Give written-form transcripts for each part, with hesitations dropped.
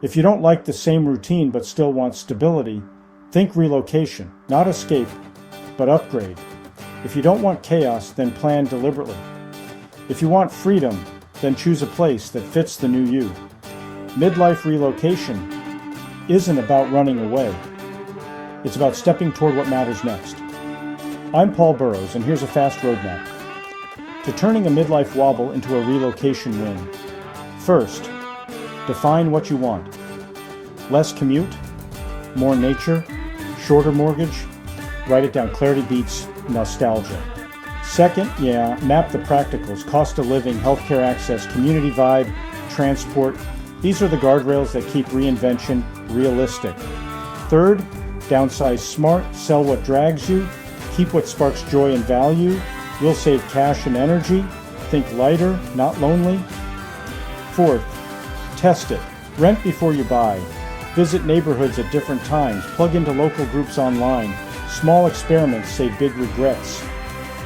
If you don't like the same routine but still want stability, think relocation, not escape, but upgrade. If you don't want chaos, then plan deliberately. If you want freedom, then choose a place that fits the new you. Midlife relocation isn't about running away. It's about stepping toward what matters next. I'm Paul Burrows, and here's a fast roadmap to turning a midlife wobble into a relocation win. First, define what you want. Less commute, more nature, shorter mortgage. Write it down. Clarity beats nostalgia. Second, map the practicals: cost of living, healthcare access, community vibe, transport. These are the guardrails that keep reinvention realistic. Third, downsize smart, sell what drags you, keep what sparks joy and value. You'll save cash and energy. Think lighter, not lonely. Fourth, test it. Rent before you buy. Visit neighborhoods at different times. Plug into local groups online. Small experiments save big regrets.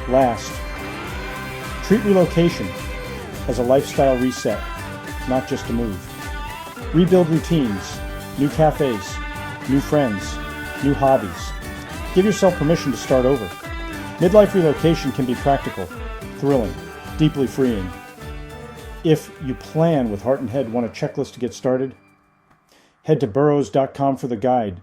Last, treat relocation as a lifestyle reset, not just a move. Rebuild routines, new cafes, new friends, new hobbies. Give yourself permission to start over. Midlife relocation can be practical, thrilling, deeply freeing. If you plan with heart and head, want a checklist to get started? Head to burrows.com for the guide.